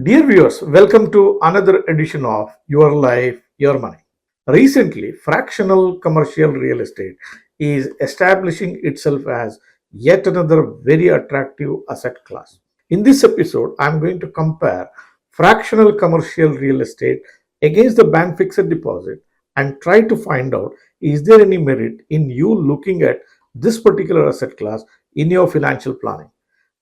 Dear viewers, welcome to another edition of Your Life, Your Money. Recently, fractional commercial real estate is establishing itself as yet another very attractive asset class. In this episode, I'm going to compare fractional commercial real estate against the bank fixed deposit and try to find out is there any merit in you looking at this particular asset class in your financial planning.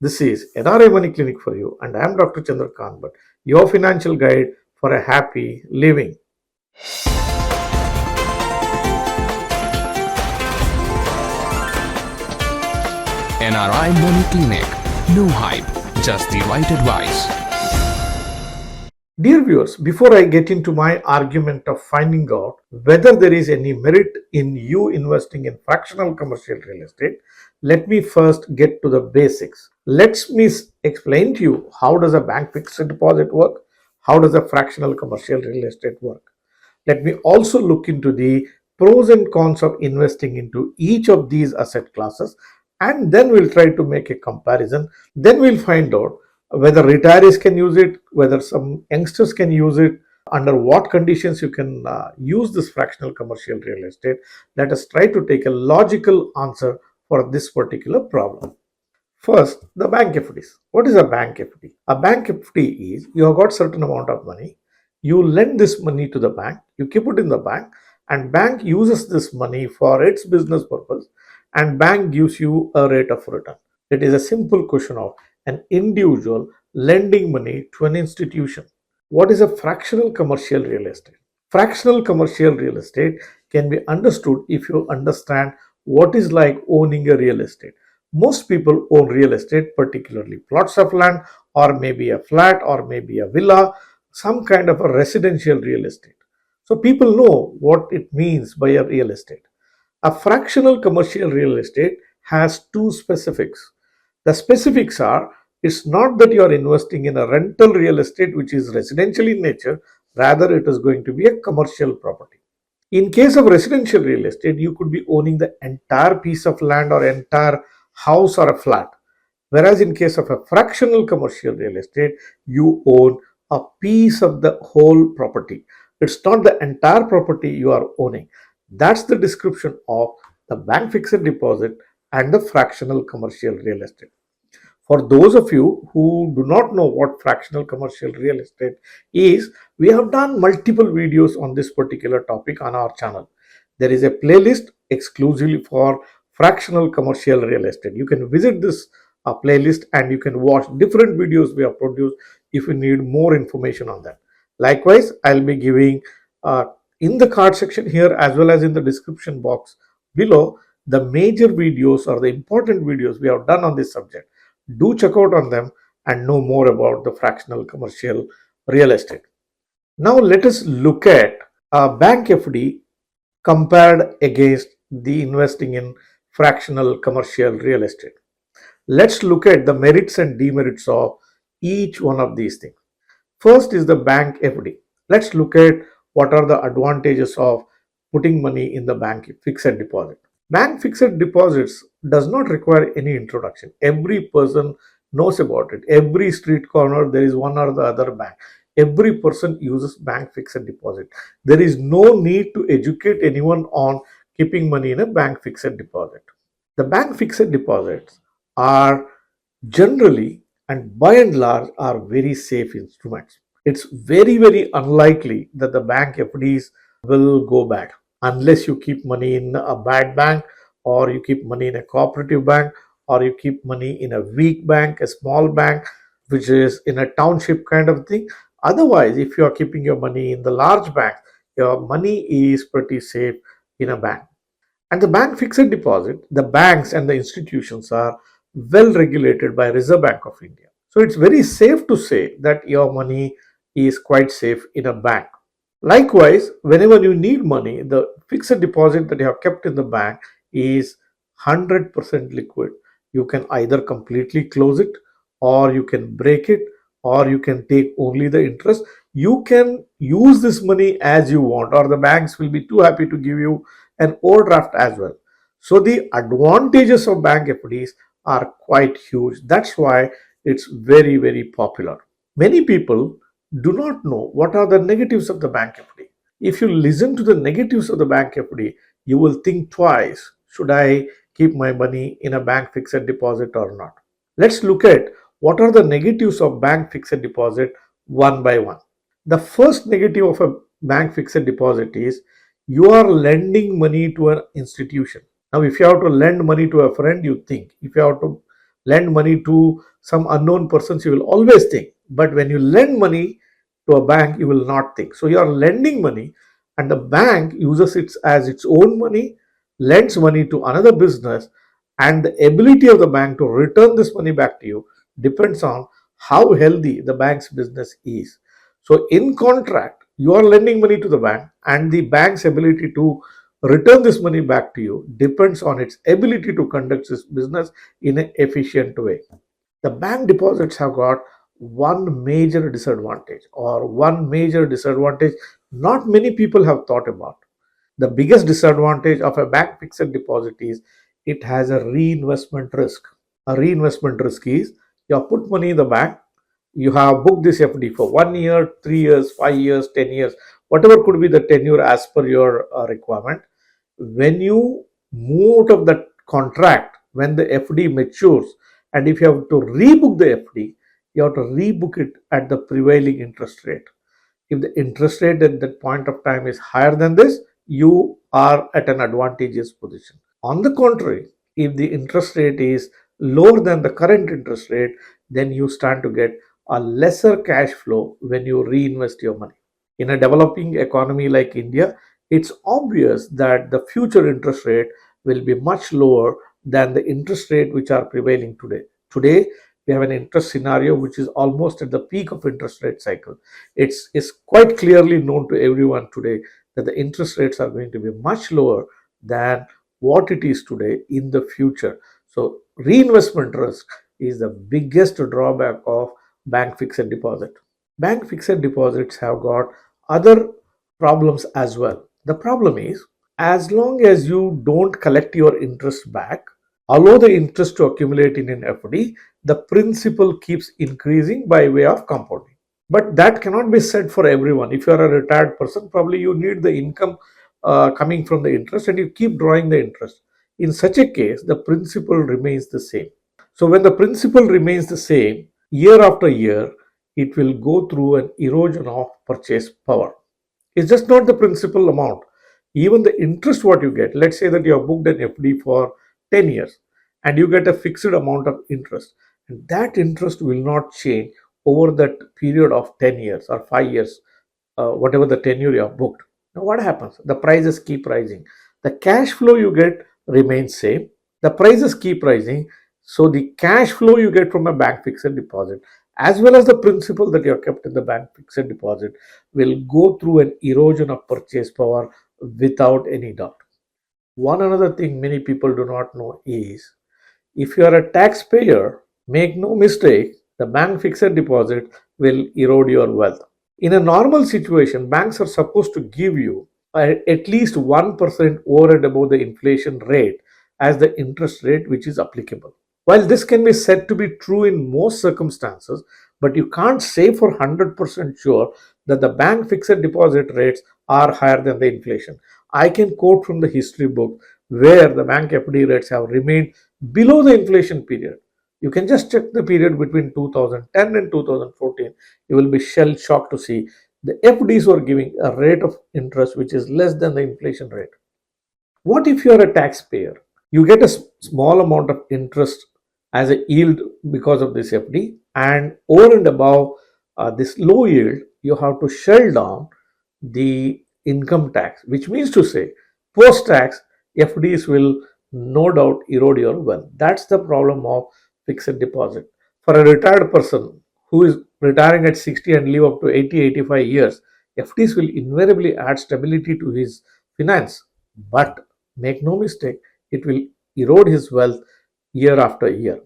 This is NRI Money Clinic for you, and I am Dr. Chandrakant, but your financial guide for a happy living. NRI Money Clinic. No hype, just the right advice. Dear viewers, before I get into my argument of finding out whether there is any merit in you investing in fractional commercial real estate, let me first get to the basics. Let me explain to you how does a bank fixed deposit work, how does a fractional commercial real estate work. Let me also look into the pros and cons of investing into each of these asset classes, and then we'll try to make a comparison. Then we'll find out whether retirees can use it, whether some youngsters can use it, under what conditions you can use this fractional commercial real estate. Let us try to take a logical answer for this particular problem. First, the bank FDs. What is a bank FD? A bank FD is you have got certain amount of money, you lend this money to the bank, you keep it in the bank, and bank uses this money for its business purpose, and bank gives you a rate of return. It is a simple question of an individual lending money to an institution. What is a fractional commercial real estate? Fractional commercial real estate can be understood if you understand what is like owning a real estate. Most people own real estate, particularly plots of land, or maybe a flat, or maybe a villa, some kind of a residential real estate. So people know what it means by a real estate. A fractional commercial real estate has two specifics. The specifics are it's not that you are investing in a rental real estate which is residential in nature, rather, it is going to be a commercial property. In case of residential real estate, you could be owning the entire piece of land or entire house or a flat. Whereas in case of a fractional commercial real estate, you own a piece of the whole property. It's not the entire property you are owning. That's the description of the bank fixed deposit and the fractional commercial real estate. For those of you who do not know what fractional commercial real estate is, we have done multiple videos on this particular topic on our channel. There is a playlist exclusively for fractional commercial real estate. You can visit this playlist and you can watch different videos we have produced if you need more information on that. Likewise, I'll be giving in the card section here as well as in the description box below the major videos or the important videos we have done on this subject. Do check out on them and know more about the fractional commercial real estate. Now let us look at a bank FD compared against the investing in fractional commercial real estate. Let's look at the merits and demerits of each one of these things. First is the bank FD. Let's look at what are the advantages of putting money in the bank fixed deposit. Bank fixed deposits does not require any introduction. Every person knows about it. Every street corner there is one or the other bank. Every person uses bank fixed deposit. There is no need to educate anyone on keeping money in a bank fixed deposit. The bank fixed deposits are generally and by and large are very safe instruments. It's very unlikely that the bank FDs will go bad unless you keep money in a bad bank, or you keep money in a cooperative bank, or you keep money in a weak bank, a small bank which is in a township kind of thing. Otherwise, if you are keeping your money in the large bank, your money is pretty safe in a bank. And the bank fixed deposit, the banks and the institutions are well regulated by Reserve Bank of India. So it's very safe to say that your money is quite safe in a bank. Likewise, whenever you need money, the fixed deposit that you have kept in the bank is 100% liquid. You can either completely close it, or you can break it, or you can take only the interest. You can use this money as you want, or the banks will be too happy to give you an overdraft as well. So the advantages of bank FDs are quite huge. That's why it's very popular. Many people do not know what are the negatives of the bank FD. If you listen to the negatives of the bank FD, you will think twice, should I keep my money in a bank fixed deposit or not? Let's look at what are the negatives of bank fixed deposit one by one. The first negative of a bank fixed deposit is you are lending money to an institution. Now, if you have to lend money to a friend, you think. If you have to lend money to some unknown persons, you will always think. But when you lend money to a bank, you will not think. So you are lending money, and the bank uses it as its own money, lends money to another business, and the ability of the bank to return this money back to you depends on how healthy the bank's business is. So, in contract, you are lending money to the bank, and the bank's ability to return this money back to you depends on its ability to conduct this business in an efficient way. The bank deposits have got one major disadvantage, or one major disadvantage not many people have thought about. The biggest disadvantage of a bank fixed deposit is it has a reinvestment risk. A reinvestment risk is you have put money in the bank, you have booked this FD for 1 year, 3 years, 5 years, 10 years, whatever could be the tenure as per your requirement. When you move out of that contract, when the FD matures, and if you have to rebook the FD, you have to rebook it at the prevailing interest rate. If the interest rate at that point of time is higher than this, you are at an advantageous position. On the contrary, if the interest rate is lower than the current interest rate, then you stand to get a lesser cash flow when you reinvest your money. In a developing economy like India, it's obvious that the future interest rate will be much lower than the interest rate which are prevailing today. Today, we have an interest scenario which is almost at the peak of interest rate cycle. It's quite clearly known to everyone today that the interest rates are going to be much lower than what it is today in the future. So reinvestment risk is the biggest drawback of bank fixed deposit. Bank fixed deposits have got other problems as well. The problem is, as long as you don't collect your interest back, allow the interest to accumulate in an FD, the principal keeps increasing by way of compounding. But that cannot be said for everyone. If you are a retired person, probably you need the income coming from the interest, and you keep drawing the interest. In such a case, the principal remains the same. So when the principal remains the same year after year, it will go through an erosion of purchase power. It's just not the principal amount. Even the interest what you get, let's say that you have booked an FD for 10 years and you get a fixed amount of interest, and that interest will not change over that period of 10 years or 5 years, whatever the tenure you have booked. Now what happens? The prices keep rising. The cash flow you get remains same. The prices keep rising. So the cash flow you get from a bank fixed deposit, as well as the principal that you have kept in the bank fixed deposit, will go through an erosion of purchase power without any doubt. One another thing many people do not know is, if you are a taxpayer, make no mistake, the bank fixed deposit will erode your wealth. In a normal situation, banks are supposed to give you at least 1% over and above the inflation rate as the interest rate which is applicable. While this can be said to be true in most circumstances, but you can't say for 100% sure that the bank fixed deposit rates are higher than the inflation. I can quote from the history book where the bank FD rates have remained below the inflation period. You can just check the period between 2010 and 2014. You will be shell shocked to see the FDs were giving a rate of interest which is less than the inflation rate. What if you are a taxpayer? You get a small amount of interest as a yield because of this FD, and over and above this low yield, you have to shell down the income tax, which means to say, post tax, FDs will no doubt erode your wealth. That's the problem of fixed deposit. For a retired person who is retiring at 60 and live up to 80, 85 years, FDs will invariably add stability to his finance. But make no mistake, it will erode his wealth year after year.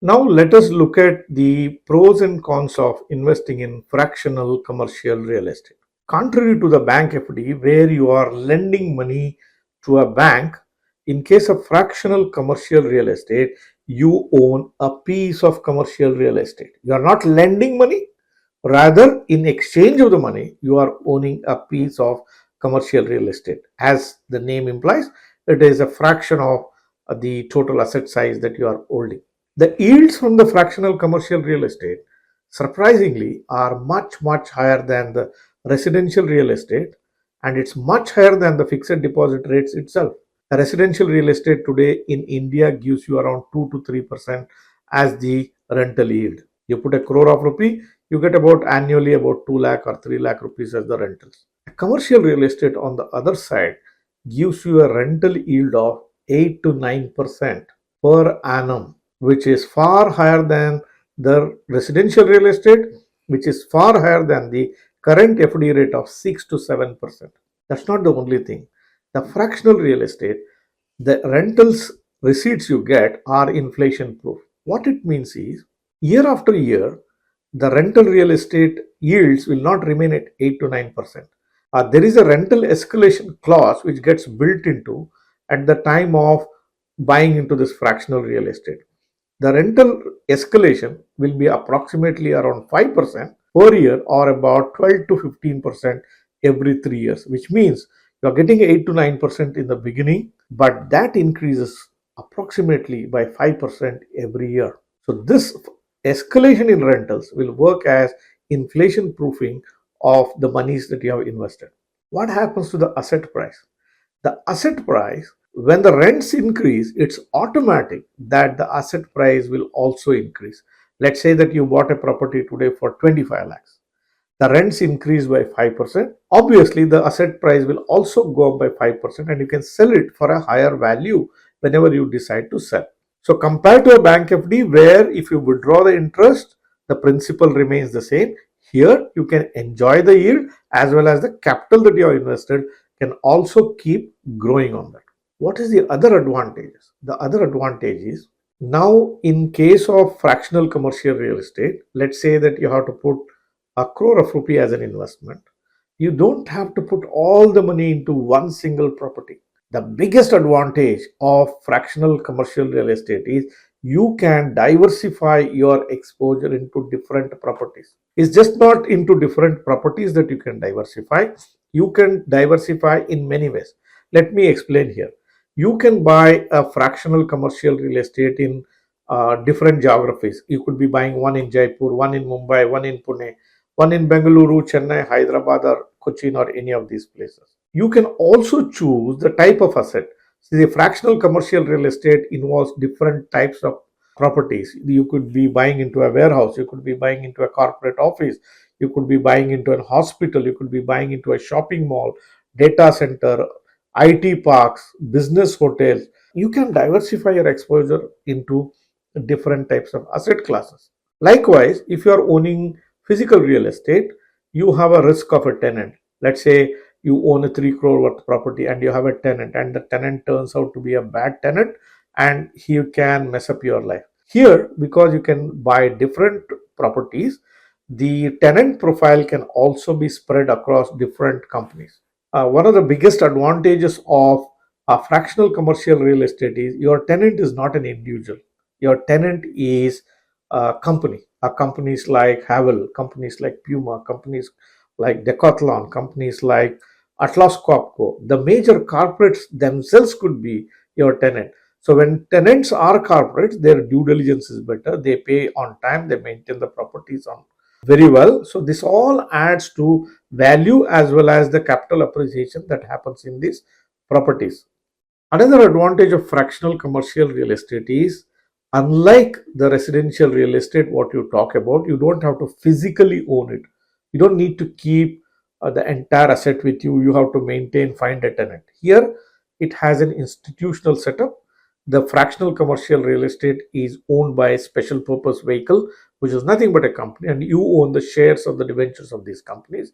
Now, let us look at the pros and cons of investing in fractional commercial real estate. Contrary to the bank FD, where you are lending money to a bank, in case of fractional commercial real estate, you own a piece of commercial real estate. You are not lending money, rather, in exchange of the money, you are owning a piece of commercial real estate. As the name implies, it is a fraction of the total asset size that you are holding. The yields from the fractional commercial real estate, surprisingly, are much higher than the residential real estate, and it's much higher than the fixed deposit rates itself. A residential real estate today in India gives you around 2 to 3% as the rental yield. You put a crore of rupee, you get about annually about 2 lakh or 3 lakh rupees as the rentals. A commercial real estate on the other side gives you a rental yield of 8 to 9% per annum, which is far higher than the residential real estate, which is far higher than the current FD rate of 6 to 7%. That's not the only thing. The fractional real estate, the rentals receipts you get are inflation proof. What it means is, year after year, the rental real estate yields will not remain at 8 to 9%. There is a rental escalation clause which gets built into at the time of buying into this fractional real estate. The rental escalation will be approximately around 5% per year, or about 12 to 15% every 3 years, which means you are getting 8 to 9% in the beginning, but that increases approximately by 5% every year. So, this escalation in rentals will work as inflation proofing of the monies that you have invested. What happens to the asset price? The asset price, when the rents increase, it's automatic that the asset price will also increase. Let's say that you bought a property today for 25 lakhs. The rents increase by 5%. Obviously, the asset price will also go up by 5%, and you can sell it for a higher value whenever you decide to sell. So, compared to a bank FD, where if you withdraw the interest, the principal remains the same, here you can enjoy the yield as well as the capital that you have invested can also keep growing on that. What is the other advantages? The other advantage is, now in case of fractional commercial real estate, let's say that you have to put a crore of rupee as an investment. You don't have to put all the money into one single property. The biggest advantage of fractional commercial real estate is you can diversify your exposure into different properties. It's just not into different properties that you can diversify. You can diversify in many ways. Let me explain here. You can buy a fractional commercial real estate in different geographies. You could be buying one in Jaipur, one in Mumbai, one in Pune, one in Bengaluru, Chennai, Hyderabad, or Cochin, or any of these places. You can also choose the type of asset. See, the fractional commercial real estate involves different types of properties. You could be buying into a warehouse, you could be buying into a corporate office, you could be buying into a hospital, you could be buying into a shopping mall, data center, IT parks, business hotels. You can diversify your exposure into different types of asset classes. Likewise, if you are owning physical real estate, you have a risk of a tenant. Let's say you own a 3 crore worth property and you have a tenant, and the tenant turns out to be a bad tenant and he can mess up your life. Here, because you can buy different properties, the tenant profile can also be spread across different companies. One of the biggest advantages of a fractional commercial real estate is your tenant is not an individual. Your tenant is a company. Companies like Havel, companies like Puma, companies like Decathlon, companies like Atlas Copco. The major corporates themselves could be your tenant. So when tenants are corporates, their due diligence is better. They pay on time. They maintain the properties on very well. So this all adds to value as well as the capital appreciation that happens in these properties. Another advantage of fractional commercial real estate is, unlike the residential real estate, what you talk about, you don't have to physically own it. You don't need to keep the entire asset with you. You have to maintain, find a tenant. Here, it has an institutional setup. The fractional commercial real estate is owned by a special purpose vehicle, which is nothing but a company, and you own the shares of the debentures of these companies.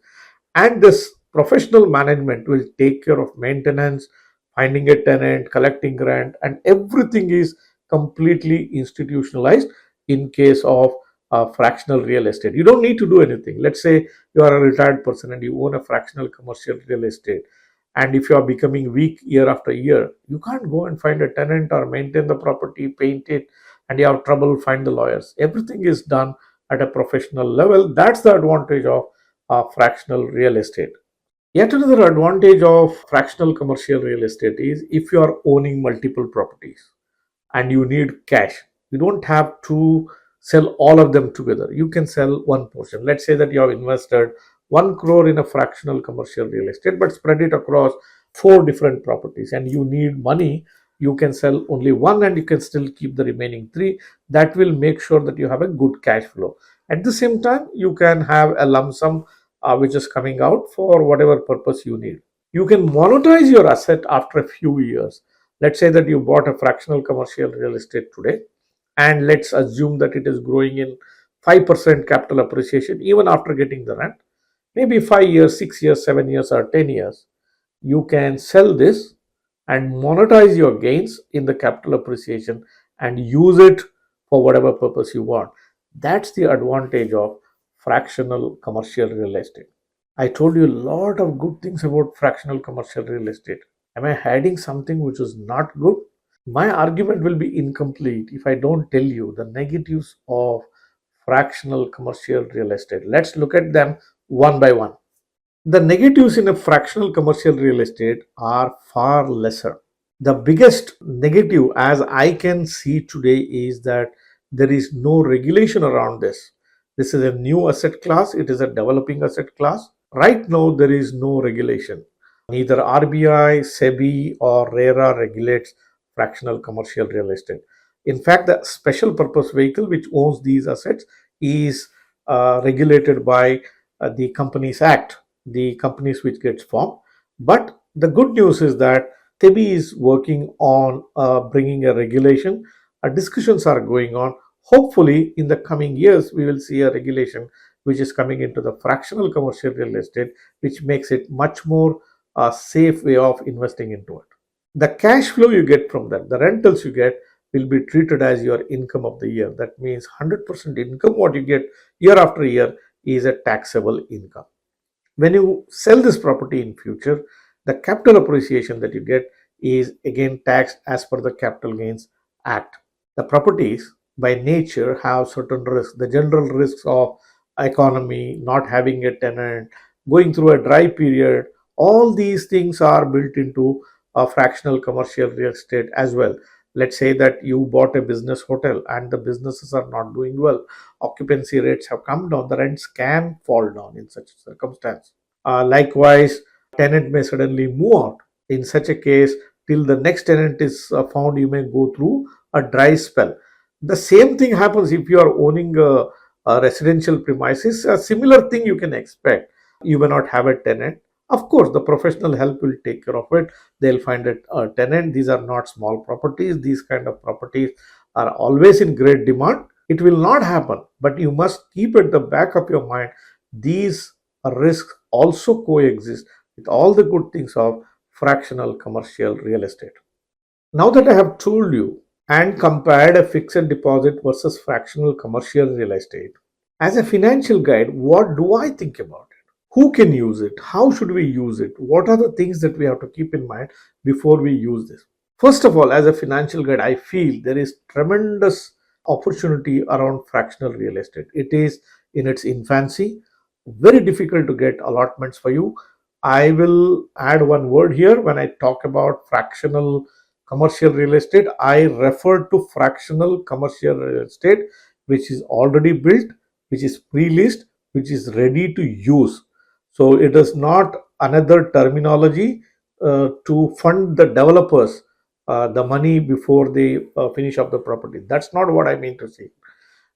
And this professional management will take care of maintenance, finding a tenant, collecting rent, and everything is completely institutionalized in case of fractional real estate. You don't need to do anything. Let's say you are a retired person and you own a fractional commercial real estate. And if you are becoming weak year after year, you can't go and find a tenant or maintain the property, paint it, and you have trouble, find the lawyers. Everything is done at a professional level. That's the advantage of fractional real estate. Yet another advantage of fractional commercial real estate is if you are owning multiple properties and you need cash, you don't have to sell all of them together. You can sell one portion. Let's say that you have invested 1 crore in a fractional commercial real estate but spread it across 4 different properties and you need money. You can sell only one and you can still keep the remaining three. That will make sure that you have a good cash flow. At the same time, you can have a lump sum which is coming out for whatever purpose you need. You can monetize your asset after a few years. Let's say that you bought a fractional commercial real estate today, and let's assume that it is growing in 5% capital appreciation even after getting the rent. Maybe 5 years, 6 years, 7 years, or 10 years. You can sell this and monetize your gains in the capital appreciation and use it for whatever purpose you want. That's the advantage of fractional commercial real estate. I told you a lot of good things about fractional commercial real estate. Am I hiding something which is not good? My argument will be incomplete if I don't tell you the negatives of fractional commercial real estate. Let's look at them one by one. The negatives in a fractional commercial real estate are far lesser. The biggest negative, as I can see today, is that there is no regulation around this. This is a new asset class, it is a developing asset class. Right now, there is no regulation. Neither RBI, SEBI, or RERA regulates fractional commercial real estate. In fact, the special purpose vehicle which owns these assets is regulated by the Companies Act, the companies which gets formed. But the good news is that SEBI is working on bringing a regulation. Discussions are going on. Hopefully, in the coming years, we will see a regulation which is coming into the fractional commercial real estate, which makes it much more safe way of investing into it. The cash flow you get from that, the rentals you get, will be treated as your income of the year. That means 100% income, what you get year after year, is a taxable income. When you sell this property in future, the capital appreciation that you get is again taxed as per the Capital Gains Act. The properties by nature have certain risks. The general risks of economy, not having a tenant, going through a dry period, all these things are built into a fractional commercial real estate as well. Let's say that you bought a business hotel and the businesses are not doing well, occupancy rates have come down, the rents can fall down in such circumstance. Likewise, tenant may suddenly move out. In such a case, till the next tenant is found, you may go through a dry spell. The same thing happens if you are owning a residential premises. A similar thing you can expect. You may not have a tenant. Of course, the professional help will take care of it. They'll find a tenant. These are not small properties. These kind of properties are always in great demand. It will not happen, but you must keep at the back of your mind these risks also coexist with all the good things of fractional commercial real estate. Now that I have told you and compared a fixed deposit versus fractional commercial real estate, as a financial guide, what do I think about it? Who can use it? How should we use it? What are the things that we have to keep in mind before we use this? First of all, as a financial guide, I feel there is tremendous opportunity around fractional real estate. It is in its infancy, very difficult to get allotments for you. I will add one word here. When I talk about fractional commercial real estate, I refer to fractional commercial real estate which is already built, which is pre-leased, which is ready to use. So it is not another terminology to fund the developers the money before they finish up the property. That's not what I mean to say.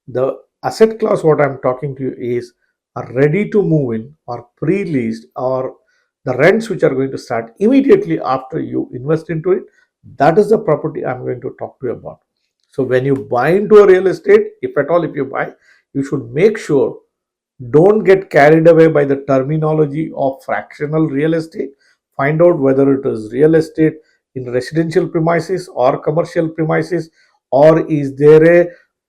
The asset class what I'm talking to you is are ready to move in or pre-leased, or the rents which are going to start immediately after you invest into it. That is the property I'm going to talk to you about. So when you buy into a real estate, if at all if you buy, you should make sure, don't get carried away by the terminology of fractional real estate. Find out whether it is real estate in residential premises or commercial premises, or is there a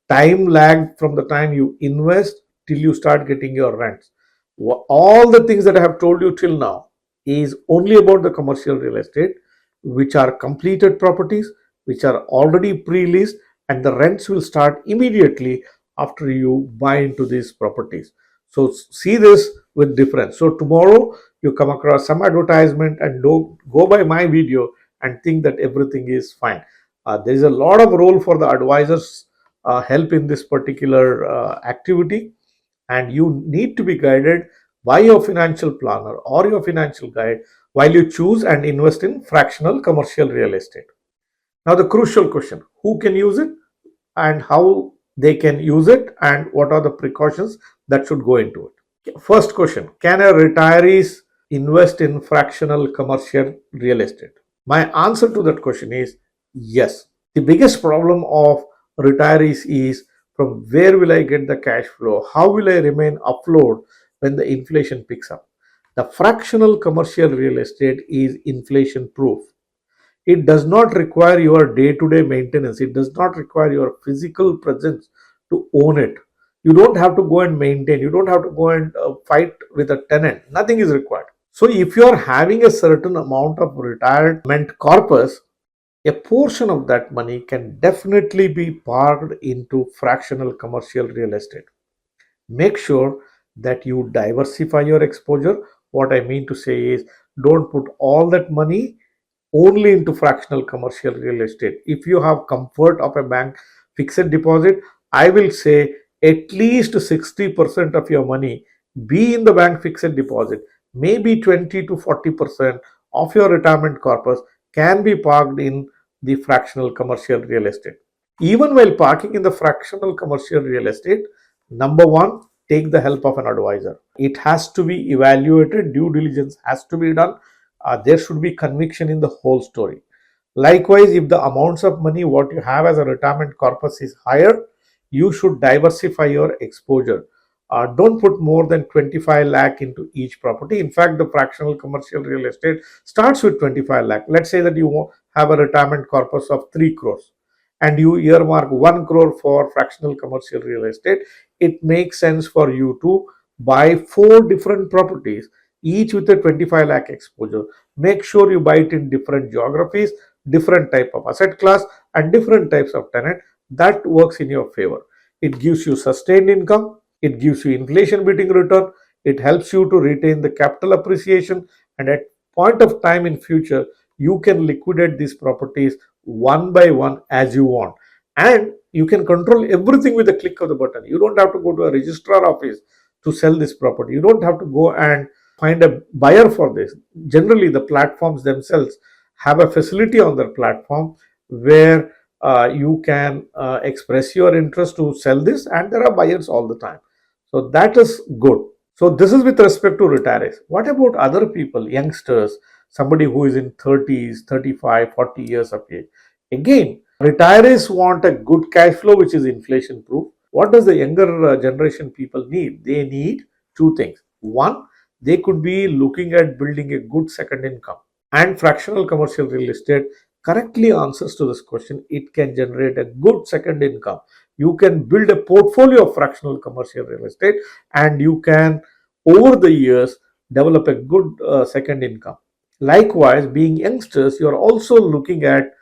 time lag from the time you invest till you start getting your rents. All the things that I have told you till now is only about the commercial real estate, which are completed properties, which are already pre-leased, and the rents will start immediately after you buy into these properties. So see this with difference. So tomorrow you come across some advertisement and don't go by my video and think that everything is fine. There is a lot of role for the advisors help in this particular activity, and you need to be guided by your financial planner or your financial guide while you choose and invest in fractional commercial real estate. Now the crucial question, who can use it and how they can use it and what are the precautions that should go into it. First question, can a retirees invest in fractional commercial real estate? My answer to that question is yes. The biggest problem of retirees is, from where will I get the cash flow? How will I remain afloat when the inflation picks up? The fractional commercial real estate is inflation proof. It does not require your day to day maintenance, it does not require your physical presence to own it. You don't have to go and maintain, you don't have to go and fight with a tenant, nothing is required. So if you are having a certain amount of retirement corpus, a portion of that money can definitely be parked into fractional commercial real estate. Make sure that you diversify your exposure. What I mean to say is, don't put all that money only into fractional commercial real estate. If you have comfort of a bank fixed deposit, I will say at least 60% of your money be in the bank fixed deposit. Maybe 20 to 40% of your retirement corpus can be parked in the fractional commercial real estate. Even while parking in the fractional commercial real estate, number one, take the help of an advisor. It has to be evaluated, due diligence has to be done. There should be conviction in the whole story. Likewise, if the amounts of money what you have as a retirement corpus is higher, you should diversify your exposure. Don't put more than 25 lakh into each property. In fact, the fractional commercial real estate starts with 25 lakh. Let's say that you have a retirement corpus of 3 crores and you earmark 1 crore for fractional commercial real estate. It makes sense for you to buy 4 different properties, each with a 25 lakh exposure. Make sure you buy it in different geographies, different type of asset class, and different types of tenant. That works in your favor. It gives you sustained income, it gives you inflation beating return, it helps you to retain the capital appreciation, and at point of time in future you can liquidate these properties one by one as you want, and you can control everything with a click of the button. You don't have to go to a registrar office to sell this property, you don't have to go and find a buyer for this. Generally the platforms themselves have a facility on their platform where you can express your interest to sell this, and there are buyers all the time. So that is good. So this is with respect to retirees. What about other people, youngsters, somebody who is in 30s, 35, 40 years of age? Again, retirees want a good cash flow which is inflation proof. What does the younger generation people need? They need two things. One, they could be looking at building a good second income, and fractional commercial real estate correctly answers to this question. It can generate a good second income. You can build a portfolio of fractional commercial real estate, and you can over the years develop a good second income. Likewise, being youngsters, you are also looking at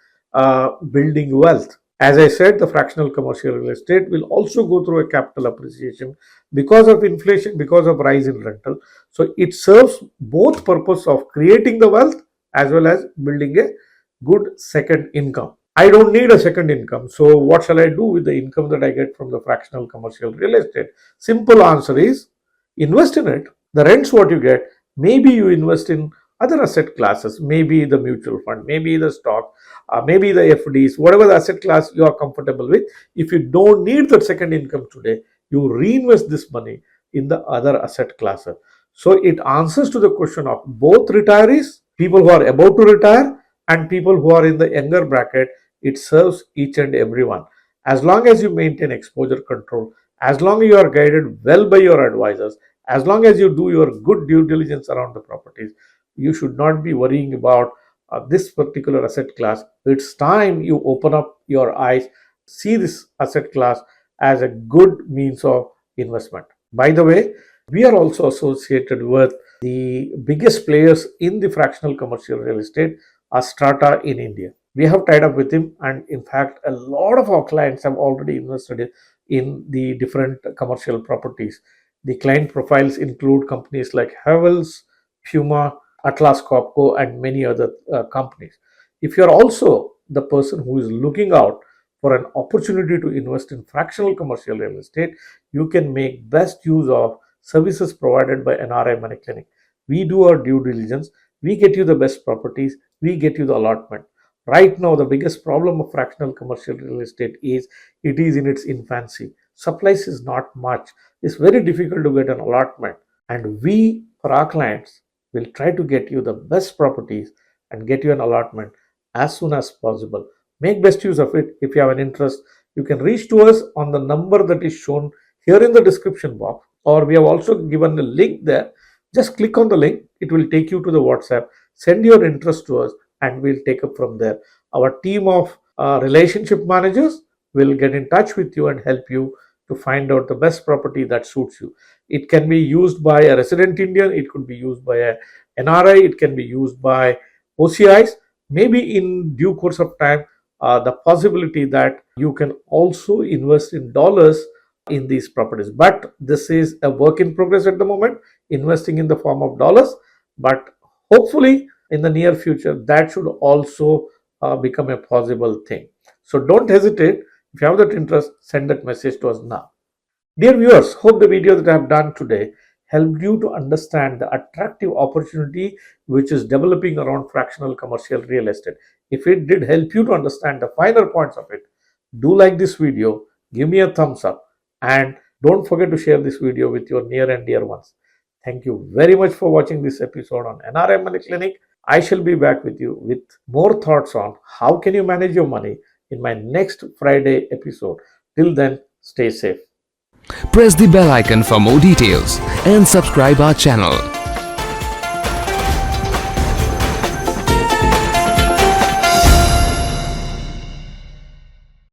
building wealth. As I said, the fractional commercial real estate will also go through a capital appreciation because of inflation, because of rise in rental. So it serves both purpose of creating the wealth as well as building a good second income. I don't need a second income. So what shall I do with the income that I get from the fractional commercial real estate? Simple answer is invest in it. The rents what you get, maybe you invest in other asset classes, maybe the mutual fund, maybe the stock, maybe the FDs, whatever the asset class you are comfortable with. If you don't need that second income today, you reinvest this money in the other asset classes. So it answers to the question of both retirees, people who are about to retire, and people who are in the younger bracket. It serves each and everyone. As long as you maintain exposure control, as long as you are guided well by your advisors, as long as you do your good due diligence around the properties, you should not be worrying about this particular asset class. It's time you open up your eyes, see this asset class as a good means of investment. By the way, we are also associated with the biggest players in the fractional commercial real estate, strata in India. We have tied up with him, and in fact, a lot of our clients have already invested in the different commercial properties. The client profiles include companies like Havels, Puma, Atlas Copco, and many other companies. If you're also the person who is looking out for an opportunity to invest in fractional commercial real estate, you can make best use of services provided by NRI Money Clinic. We do our due diligence, we get you the best properties, we get you the allotment. Right now, the biggest problem of fractional commercial real estate is it is in its infancy. Supplies is not much. It's very difficult to get an allotment. And we, for our clients, will try to get you the best properties and get you an allotment as soon as possible. Make best use of it. If you have an interest, you can reach to us on the number that is shown here in the description box, or we have also given a link there. Just click on the link, it will take you to the WhatsApp. Send your interest to us and we'll take up from there. Our team of relationship managers will get in touch with you and help you to find out the best property that suits you. It can be used by a resident Indian, it could be used by a NRI, it can be used by OCIs. Maybe in due course of time, the possibility that you can also invest in dollars in these properties. But this is a work in progress at the moment, investing in the form of dollars. But hopefully, in the near future, that should also become a possible thing. So don't hesitate. If you have that interest, send that message to us now. Dear viewers, hope the video that I have done today helped you to understand the attractive opportunity which is developing around fractional commercial real estate. If it did help you to understand the finer points of it, do like this video, give me a thumbs up, and don't forget to share this video with your near and dear ones. Thank you very much for watching this episode on NRI Money Clinic. I shall be back with you with more thoughts on how can you manage your money in my next Friday episode. Till then, stay safe. Press the bell icon for more details and subscribe our channel.